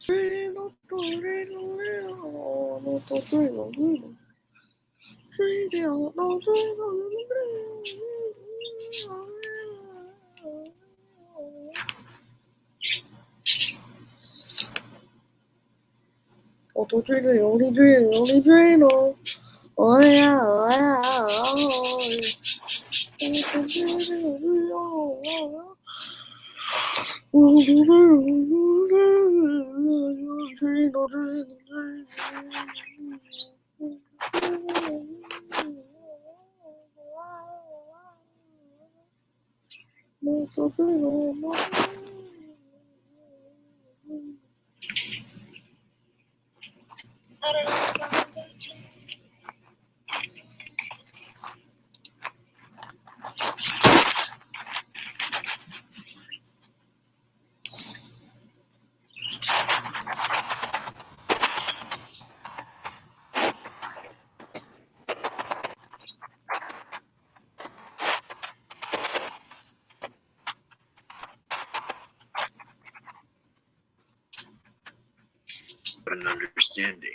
我都追着用力追，用力追喽！哦呀哦呀哦！An understanding.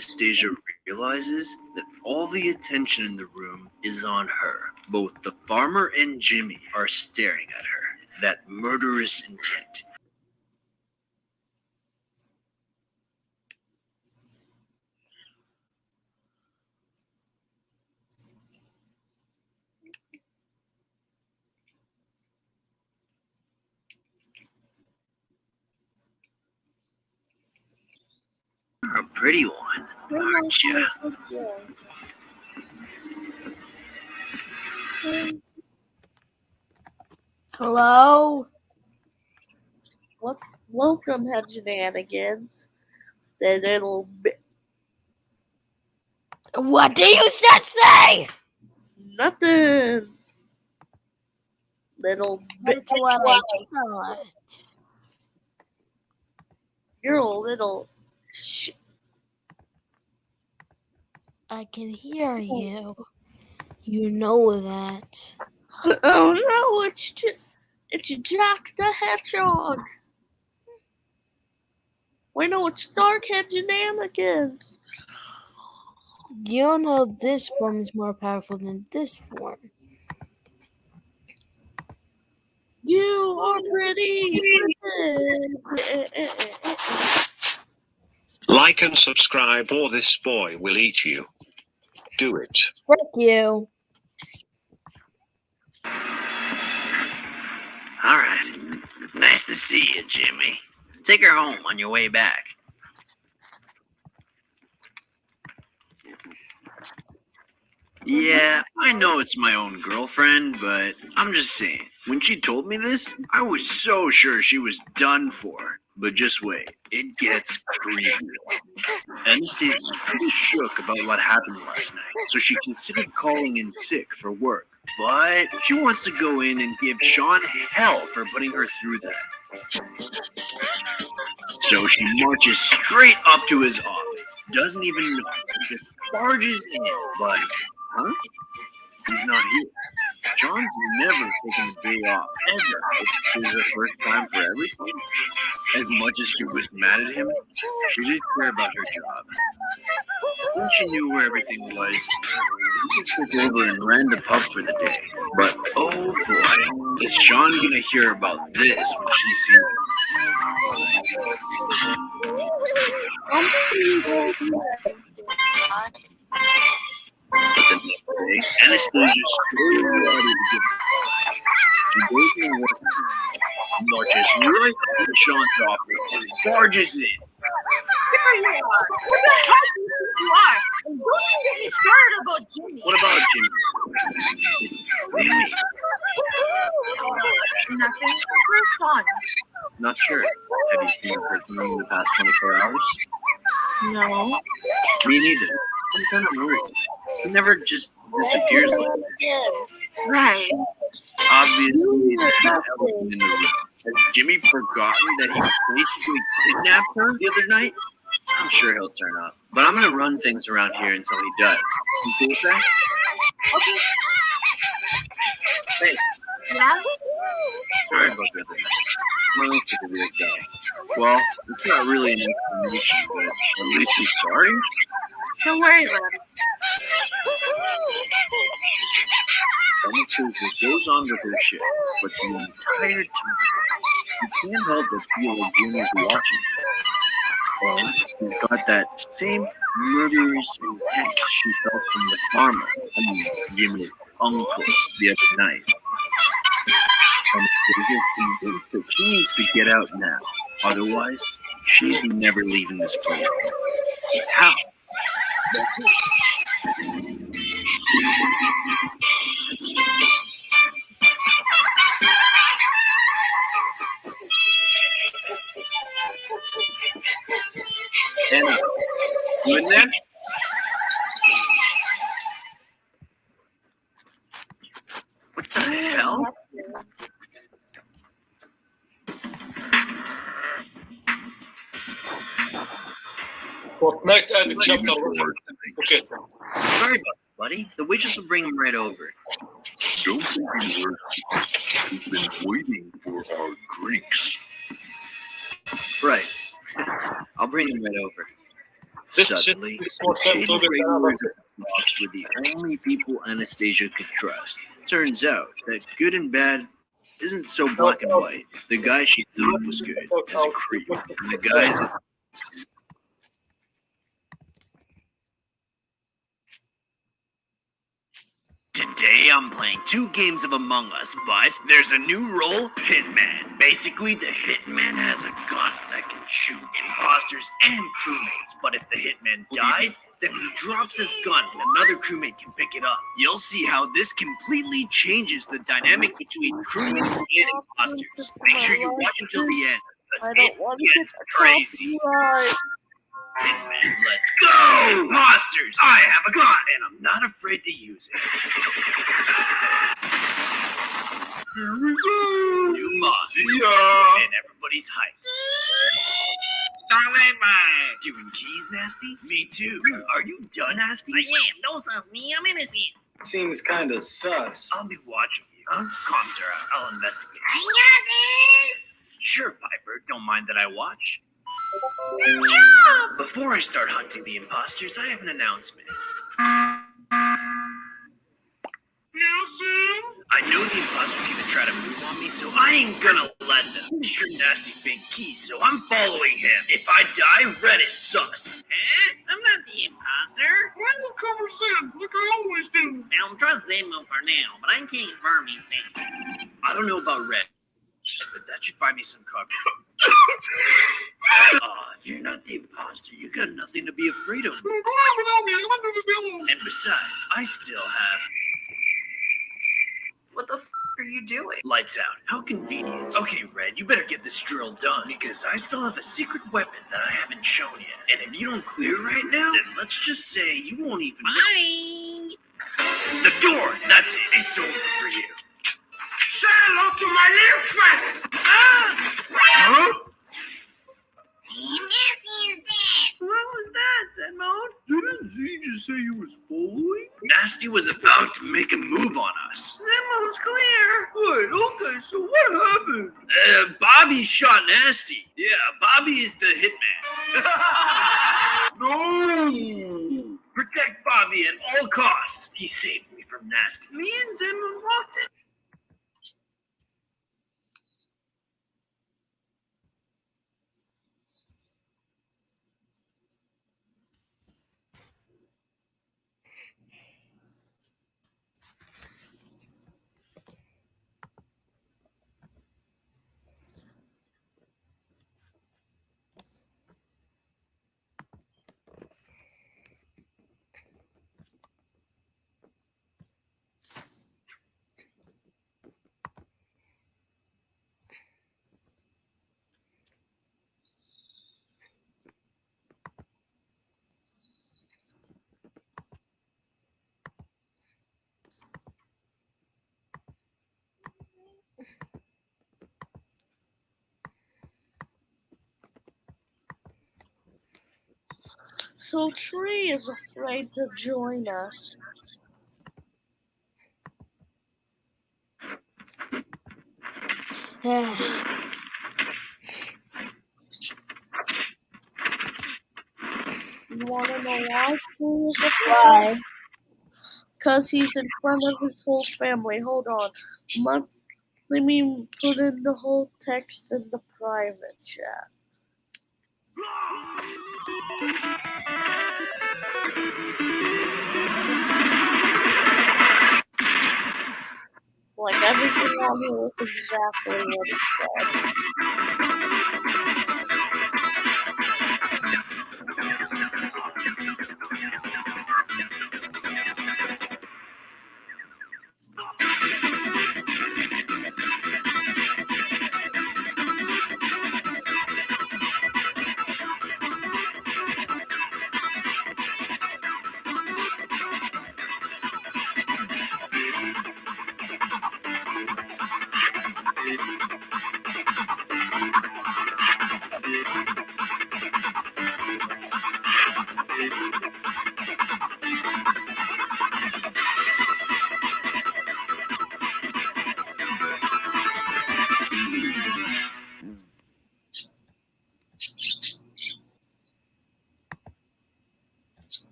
Anastasia realizes that all the attention in the room is on her. Both the farmer and Jimmy are staring at her. That murderous intent. You're a pretty one, aren't you? Hello? Welcome, Hedgenanigans. That little bit. What do you say? Nothing. Little bit. That's what I thought. You're a little. I can hear you. You know that. Oh no! It's Jack the Hedgehog. Wait, no, it's Dark Hedgenanigans. You know this form is more powerful than this form. You are pretty. Like and subscribe or this boy will eat you. Do it. Frick you. Alright. Nice to see you, Jimmy. Take her home on your way back. Yeah, I know it's my own girlfriend, but I'm just saying, when she told me this, I was so sure she was done for. But just wait, it gets creepy. Anastasia's pretty shook about what happened last night, so she considered calling in sick for work. But she wants to go in and give Sean hell for putting her through that. So she marches straight up to his office, doesn't even know, just barges in, like, huh? He's not here. Sean's never taken a day off, ever. This is the first time for everything. As much as she was mad at him, she didn't care about her job. Once she knew where everything was, she just took over and ran the pub for the day. But oh boy, is Sean gonna hear about this when she sees But the next day, Anastasia's so ready to give up. She goes in the work room, marches right up to Sean's office, and barges in. There you are. Who the hell do you think you are? And don't even get me started about Jimmy. What about Jimmy? Jimmy? Nothing. Where's Sean? Not sure. Have you seen her personally in the past 24 hours? No. Me neither. I'm kind of worried. He never just disappears like that. Right. Obviously, there's an elephant in the room. Has Jimmy forgotten that he basically kidnapped her the other night? I'm sure he'll turn up. But I'm gonna run things around here until he does. You cool with that? Okay. Hey, Yeah? sorry about the other night. My life took a weird guy. Well, it's not really an explanation, but at least he's sorry. Don't worry about it. Summer Cruiser goes on with her shit, but the entire time, you can't help but feel like Jimmy's watching. And he's got that same murderous intent she felt from the farmer, Jimmy's uncle, the other night. And Cruiser convinced that she needs to get out now. Otherwise, she's never leaving this place. How? That's it. Anna, you in there? What the hell? Fortnite added chapter 1. Okay. Sorry about it, buddy. The waitress will bring him right over. Don't say a word. We've been waiting for our drinks. Right. I'll bring him right over. This shit Suddenly, is the more time shady to get regulars of the box were the only people Anastasia could trust. Turns out that good and bad isn't so black and white. The guy she thought was good is a creep, and the guy that's Today I'm playing 2 games of Among Us, but there's a new role, Hitman. Basically, the Hitman has a gun that can shoot imposters and crewmates, but if the Hitman dies, then he drops his gun and another crewmate can pick it up. You'll see how this completely changes the dynamic between crewmates and imposters. Make sure you watch until the end, because it gets crazy. Hitman, let's go! Imposters! I have a gun, and I'm not afraid to use it. Here we go. New mod. See ya. And everybody's hyped. Doing keys, Nasty? Me too. Are you done, Nasty? I am. Don't sus me. I'm innocent. Seems kind of sus. I'll be watching you. Huh? Comms are out. I'll investigate. I got this. Sure, Piper. Don't mind that I watch. Good job. Before I start hunting the imposters, I have an announcement. I know the imposter's gonna try to move on me, so I ain't gonna let them. Mr. Nasty fake key, so I'm following him. If I die, Red is sus. I'm not the imposter. Why you cover Sam like I always do? Now, I'm trust Zemo for now, but I can't confirm he's Sam. I don't know about Red, but that should buy me some cover. If you're not the imposter, you got nothing to be afraid of. Go on without me. I'm gonna do this alone. And besides, I still have What the are you doing? lights out. How convenient. Okay, Red, you better get this drill done, because I still have a secret weapon that I haven't shown yet. And if you don't clear right now, then let's just say you won't even Bye. The door! That's it. It's over for you. Say hello to my little friend. Huh? Nasty is dead. What was that, Zenmode? Didn't Z just say he was following? Nasty was about to make a move on us. Zenmode's clear. Wait, okay, so what happened? Bobby shot Nasty. Yeah, Bobby is the hitman. No. Protect Bobby at all costs. He saved me from Nasty. Me and Zenmode walked it. So Tree is afraid to join us. You wanna know why Tree is afraid? Why? Because he's in front of his whole family. Hold on. Let me put in the whole text in the private chat. Like everything on here is exactly what it said.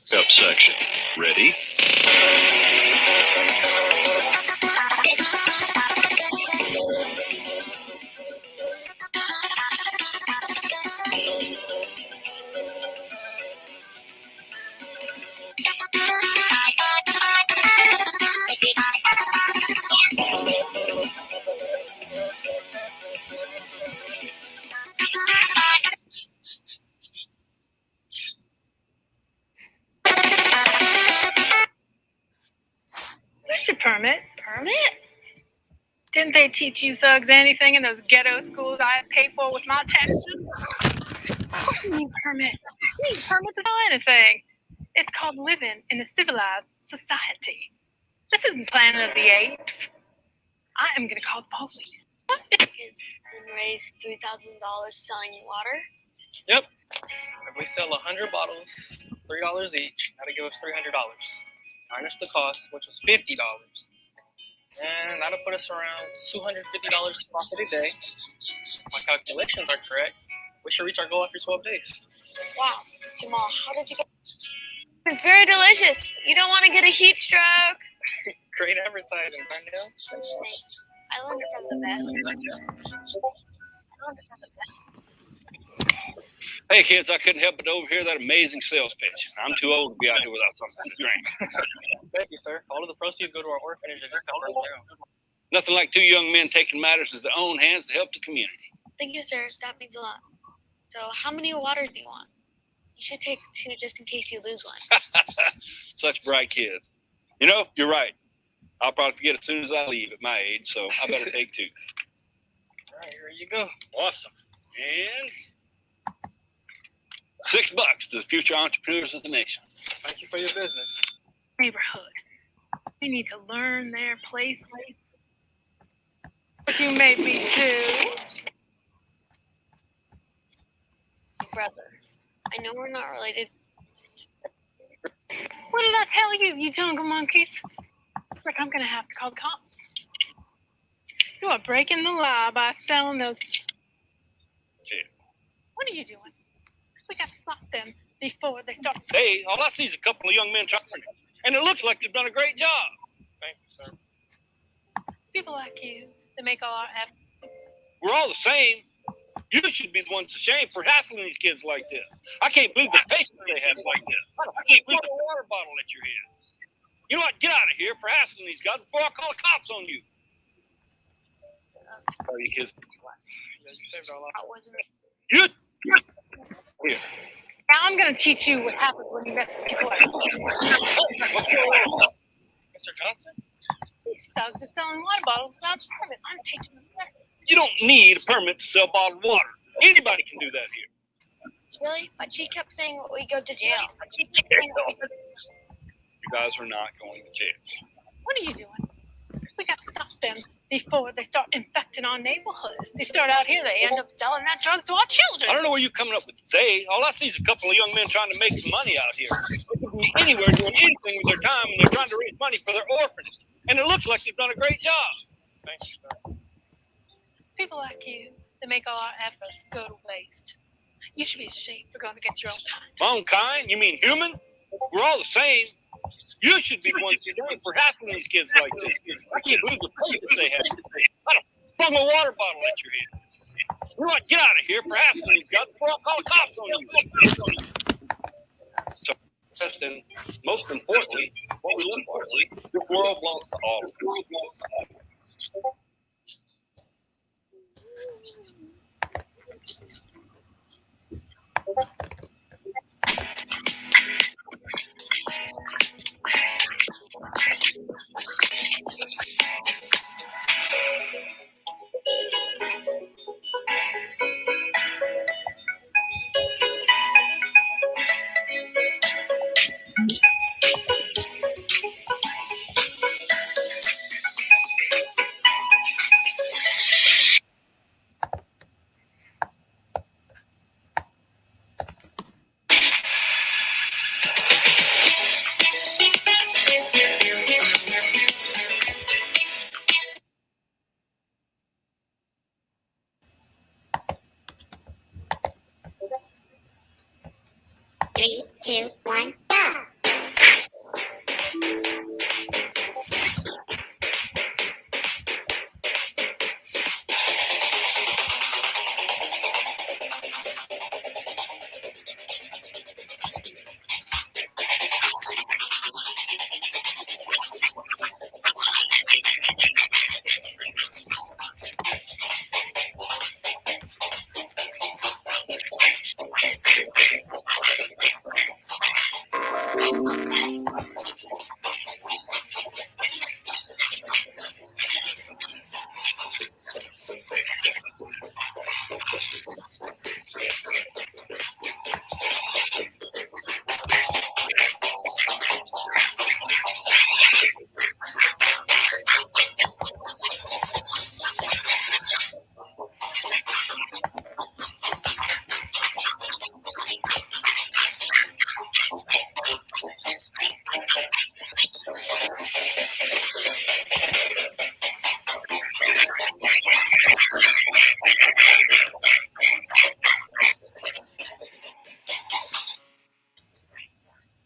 Subsection. Ready? Where's your permit? Permit? Didn't they teach you thugs anything in those ghetto schools I pay for with my taxes? Of course you need a permit. You need a permit to sell anything. It's called living in a civilized society. This isn't Planet of the Apes. I am going to call the police. And raise $3,000 selling water. Yep. If we sell 100 bottles, $3 each, that'll give us $300. Minus the cost, which was $50. And that'll put us around $250 profit a day. My calculations are correct. We should reach our goal after 12 days. Wow, Jamal, how did you get? It's very delicious. You don't want to get a heat stroke. Great advertising, Darnell. Thanks. I learned it from the best. Hey kids, I couldn't help but overhear that amazing sales pitch. I'm too old to be out here without something to drink. Thank you, sir. All of the proceeds go to our orphanage that just got burned down. Nothing like two young men taking matters into their own hands to help the community. Thank you, sir. That means a lot. So, how many waters do you want? You should take 2 just in case you lose one. Such bright kids. You know, you're right. I'll probably forget as soon as I leave at my age, so I better take 2. All right, here you go. Awesome. And $6 to the future entrepreneurs of the nation. Thank you for your business. Neighborhood. We need to learn their place. What you made me do. Brother, I know we're not related. What did I tell you, you jungle monkeys? Looks like I'm gonna have to call the cops. You are breaking the law by selling those. What are you doing? We got to stop them before they start. Hey, all I see is a couple of young men trying, and it looks like they've done a great job. Thank you, sir. People like you that make all our effort. We're all the same. You should be the ones to shame for hassling these kids like this. I can't believe the patience they have like this. I can't believe the water bottle at your head. You know what? Get out of here for hassling these guys before I call the cops on you. Sorry, you kids. Yeah, you saved our lives. That wasn't me. You. Here. Now I'm going to teach you what happens when you mess with people like me. Mr. Johnson? These thugs are selling water bottles without a permit. I'm teaching them that. You don't need a permit to sell bottled water. Anybody can do that here. Really? But she kept saying we go to jail. You guys are not going to jail. What are you doing? We We gotta stop them before they start infecting our neighborhood. They start out here, they end up selling that drugs to our children. I don't know where you're coming up with today. All I see is a couple of young men trying to make some money out here. They could be anywhere doing anything with their time, and they're trying to raise money for their orphanage. And it looks like they've done a great job. Thanks, sir. People like you, they make all our efforts go to waste. You should be ashamed for going against your own kind. My own kind? You mean human? We're all the same. You should be one to blame for hassling these kids like this. I can't believe the patience they have. I don't flung a water bottle at your head. You know what? Get out of here for hassling these guys before I call the cops on you. So, first and most importantly, what we live for. This world belongs to all of us. Three, two, one, go!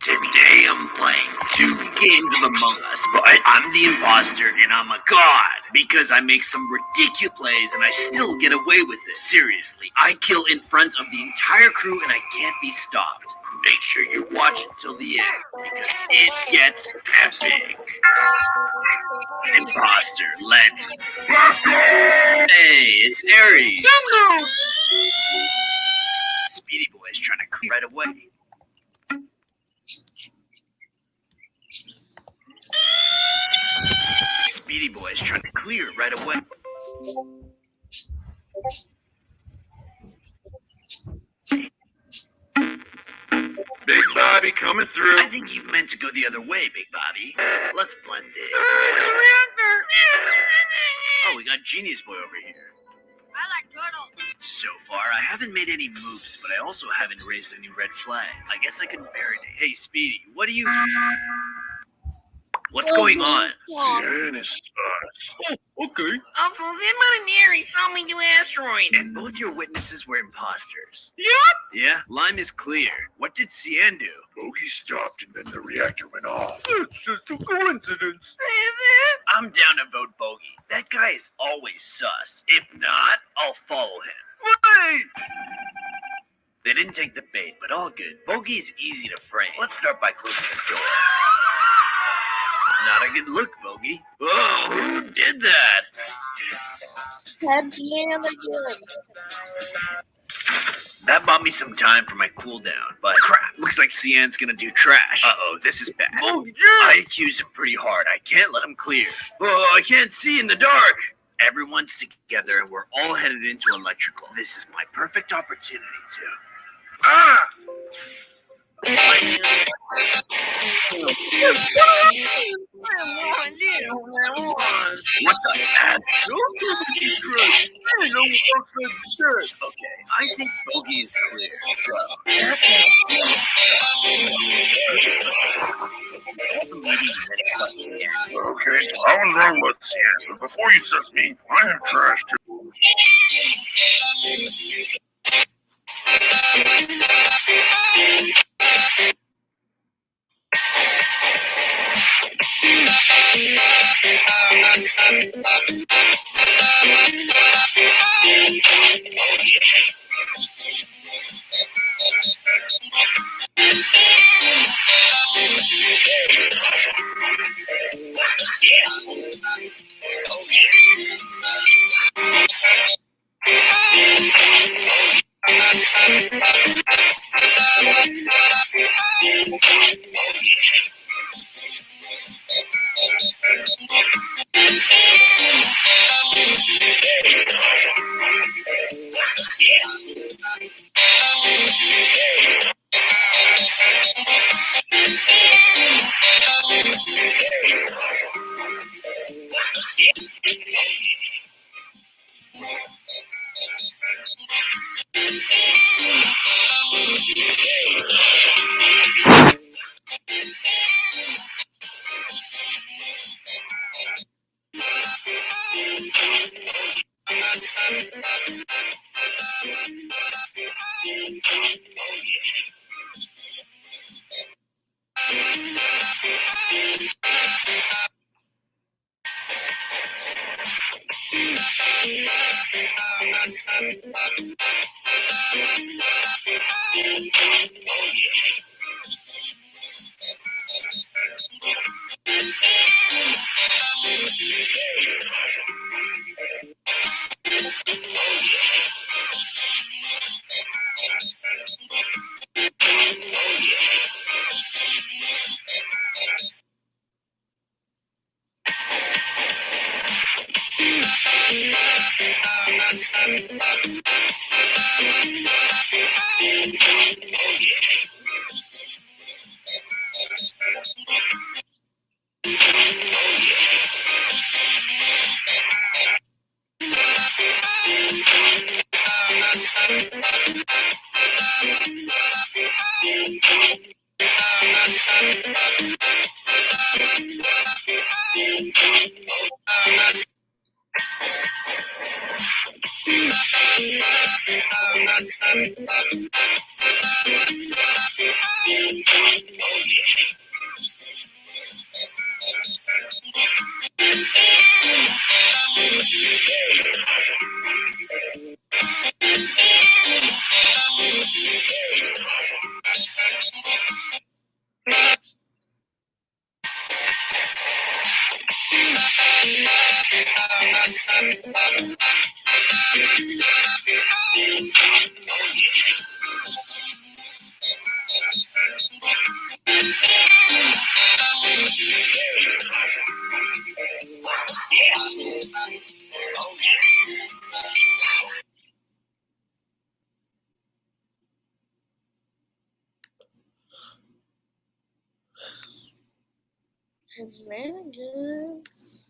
Today I'm playing 2 games of Among Us, but I'm the imposter and I'm a god because I make some ridiculous plays and I still get away with it. Seriously, I kill in front of the entire crew and I can't be stopped. Make sure you watch it till the end because it gets epic. Imposter, let's go! Hey, it's Aries. Speedy Boy's trying to clear right away. Speedy Boy's trying to clear right away. Big Bobby coming through. I think you meant to go the other way, Big Bobby. Let's blend in. Oh, we got Genius Boy over here. I like turtles. So far, I haven't made any moves, but I also haven't raised any red flags. I guess I can marinate. Hey, Speedy, what do you... What's going on? Cyan is sus. Oh, okay. Also, Zinman and Aries saw me do asteroid. And both your witnesses were imposters. Yep. Yeah, Lime is clear. What did Cyan do? Bogey stopped and then the reactor went off. It's just a coincidence. I'm down to vote Bogey. That guy is always sus. If not, I'll follow him. Wait! They didn't take the bait, but all good. Bogey is easy to frame. Let's start by closing the door. Not a good look, Bogey. Oh, who did that? Headman again. That bought me some time for my cooldown, but crap, looks like Cyan's gonna do trash. Uh-oh, this is bad. Oh, yeah! I accuse him pretty hard. I can't let him clear. Oh, I can't see in the dark. Everyone's together and we're all headed into electrical. This is my perfect opportunity to... Ah! What the ass? Okay, I think Bogey is clear, so. Okay, so I was wrong about this here, but before you sus me, I have trash too. Shenanigans.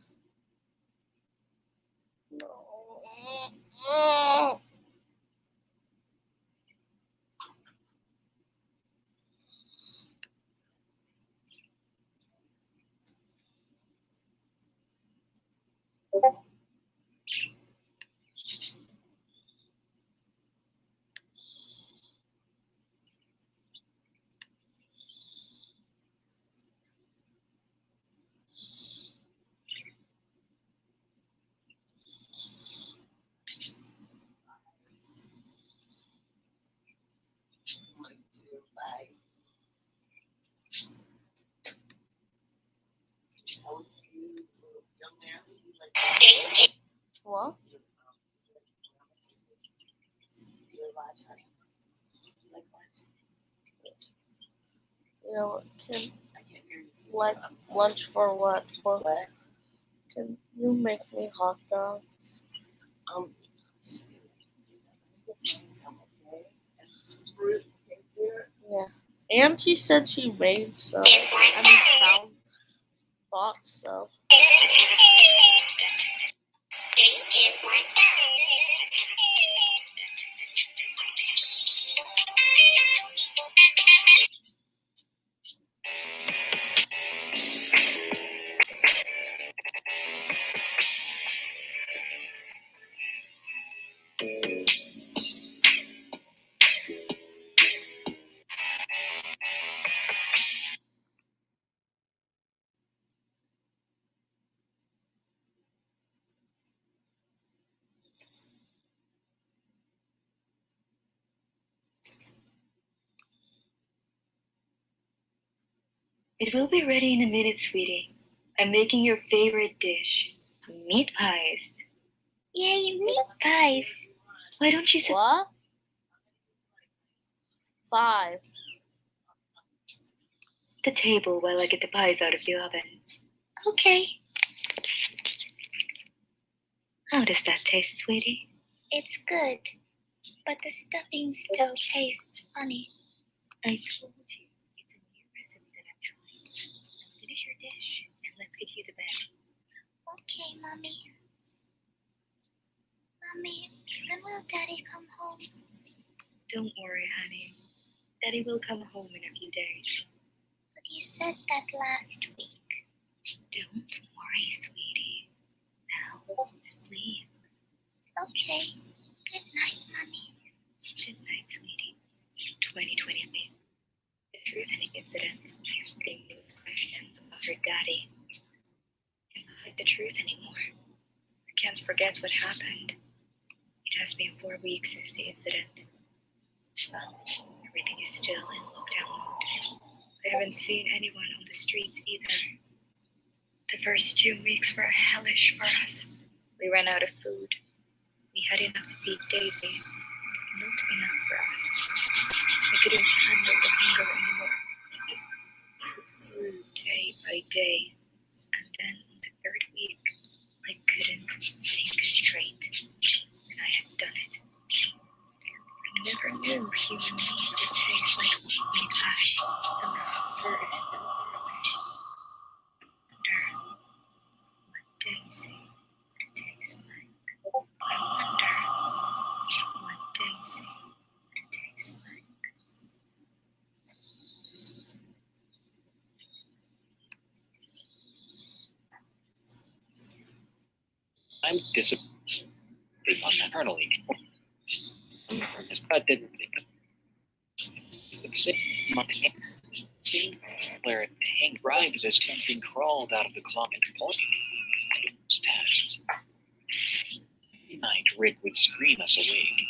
No. What? You know, like lunch for what? For what? Can you make me hot dogs? Yeah. Auntie said she made some. I mean, bought some. 3, 2, 1, go. It will be ready in a minute, sweetie. I'm making your favorite dish, meat pies. Yay, meat pies. Why don't you sit What? 5. at the table while I get the pies out of the oven? Okay. How does that taste, sweetie? It's good, but the stuffing still tastes funny. I told you, it's a new recipe that I'm trying. Now finish your dish and let's get you to bed. Okay, Mommy. Mommy, when will Daddy come home? Don't worry, honey. Daddy will come home in a few days. But you said that last week. Don't worry, sweetie. Now, sleep. Okay. Good night, Mommy. Good night, sweetie. 2020. The truth-telling incident. They knew questions about her daddy. I can't hide the truth anymore. I can't forget what happened. It has been 4 weeks since the incident. Well, everything is still in lockdown mode. I haven't seen anyone on the streets either. The first 2 weeks were hellish for us. We ran out of food. We had enough to feed Daisy, but not enough for us. I couldn't handle the hunger anymore. It grew day by day, and then on the 3rd week, I couldn't think straight, and I had done it. I never knew human meat would taste like meat pie, and the hunger is still growing. I wonder what Daisy would taste like. I wonder what Daisy would taste like. I'm disappointed on maternally. His God didn't think it would say where Hank bribed as something crawled out of the closet and pointed at those tests. Every night Rick would scream us awake,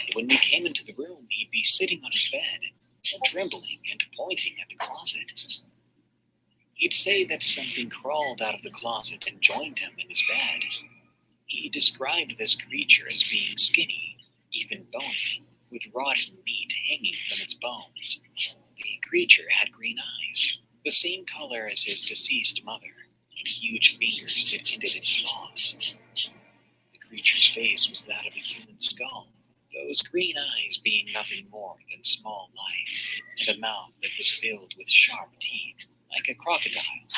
and when we came into the room, he'd be sitting on his bed, trembling and pointing at the closet. He'd say that something crawled out of the closet and joined him in his bed. He described this creature as being skinny, even bony, with rotten meat hanging from its bones. The creature had green eyes, the same color as his deceased mother, and huge fingers that ended in claws. The creature's face was that of a human skull, those green eyes being nothing more than small lights, and a mouth that was filled with sharp teeth, like a crocodile.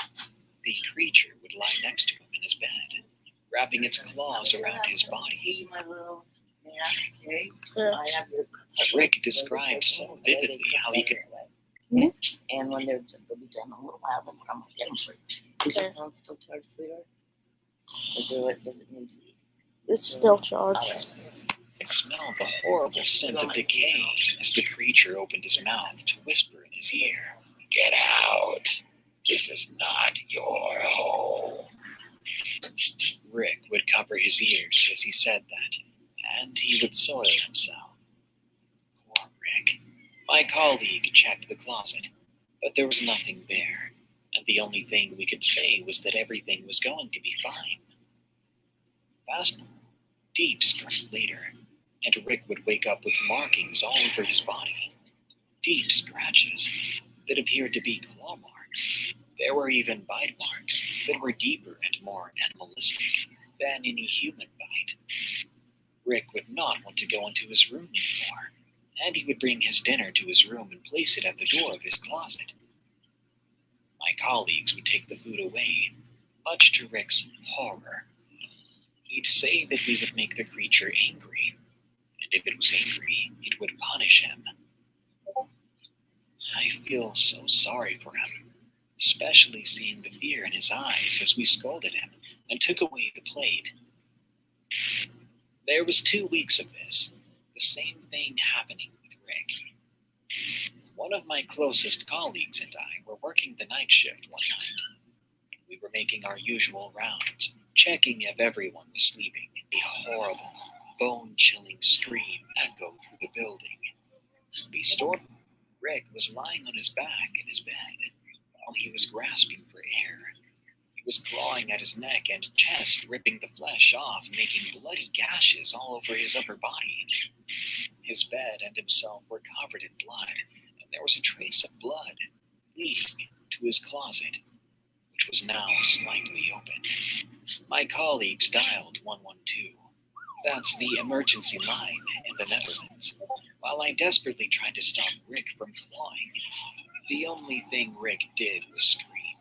The creature would lie next to him in his bed, wrapping its claws around his body. Rick described so vividly how he could. And when they'll be done in a little while, then I'm gonna get them for you. Is your phone still charged, sweetheart? Or does it need to be? It's still charged. It smelled the horrible scent of decay as the creature opened his mouth to whisper in his ear, "Get out! This is not your home." Rick would cover his ears as he said that, and he would soil himself. Poor Rick. My colleague checked the closet, but there was nothing there, and the only thing we could say was that everything was going to be fine. Fast, deep strength later, and Rick would wake up with markings all over his body. Deep scratches that appeared to be claw marks. There were even bite marks that were deeper and more animalistic than any human bite. Rick would not want to go into his room anymore, and he would bring his dinner to his room and place it at the door of his closet. My colleagues would take the food away, much to Rick's horror. He'd say that we would make the creature angry, and if it was angry, it would punish him. I feel so sorry for him, especially seeing the fear in his eyes as we scolded him and took away the plate. There was 2 weeks of this, the same thing happening with Rick. One of my closest colleagues and I were working the night shift one night. We were making our usual rounds, checking if everyone was sleeping. A horrible, bone-chilling scream echoed through the building. We stormed. Rick was lying on his back in his bed while he was grasping for air. He was clawing at his neck and chest, ripping the flesh off, making bloody gashes all over his upper body. His bed and himself were covered in blood, and there was a trace of blood leading to his closet, which was now slightly open. My colleagues dialed 112. That's the emergency line in the Netherlands. While I desperately tried to stop Rick from clawing, the only thing Rick did was scream,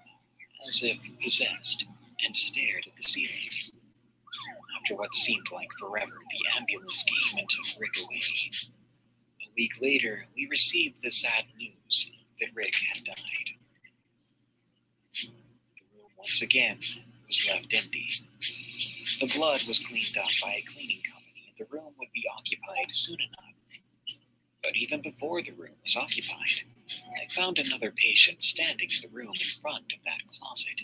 as if possessed, and stared at the ceiling. After what seemed like forever, the ambulance came and took Rick away. A week later, we received the sad news that Rick had died. The room once again was left empty. The blood was cleaned up by a cleaning company, and the room would be occupied soon enough. But even before the room was occupied, I found another patient standing in the room in front of that closet.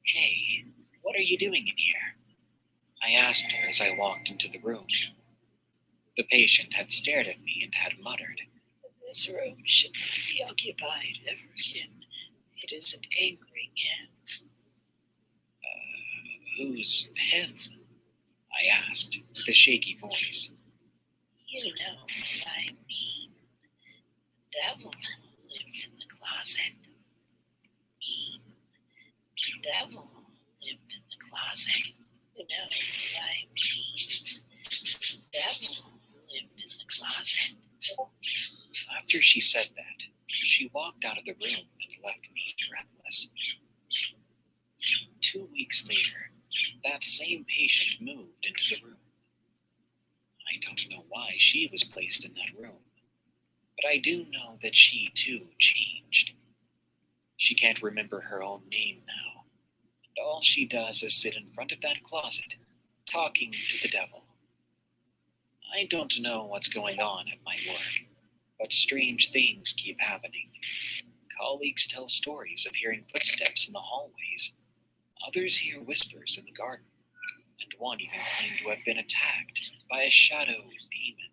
"Hey, what are you doing in here?" I asked her as I walked into the room. The patient had stared at me and had muttered, "This room should not be occupied ever again. It is an angry man." "Who's him?" I asked with a shaky voice. "You know what I mean. The devil lived in the closet. The devil lived in the closet. You know what I mean. The devil lived in the closet." After she said that, she walked out of the room and left me breathless. 2 weeks later, that same patient moved into the room. I don't know why she was placed in that room, but I do know that she too changed. She can't remember her own name now, and all she does is sit in front of that closet, talking to the devil. I don't know what's going on at my work, but strange things keep happening. Colleagues tell stories of hearing footsteps in the hallways. Others hear whispers in the garden, and one even claimed to have been attacked by a shadow demon.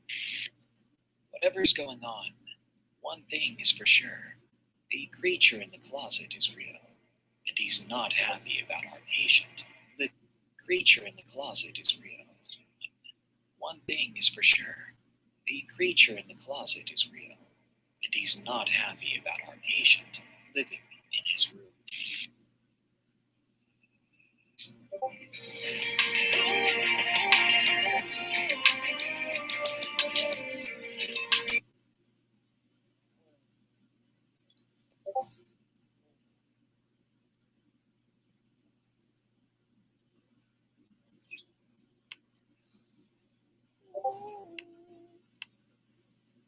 Whatever's going on, one thing is for sure. The creature in the closet is real, and he's not happy about our patient. The creature in the closet is real. One thing is for sure. The creature in the closet is real, and he's not happy about our patient living in his room.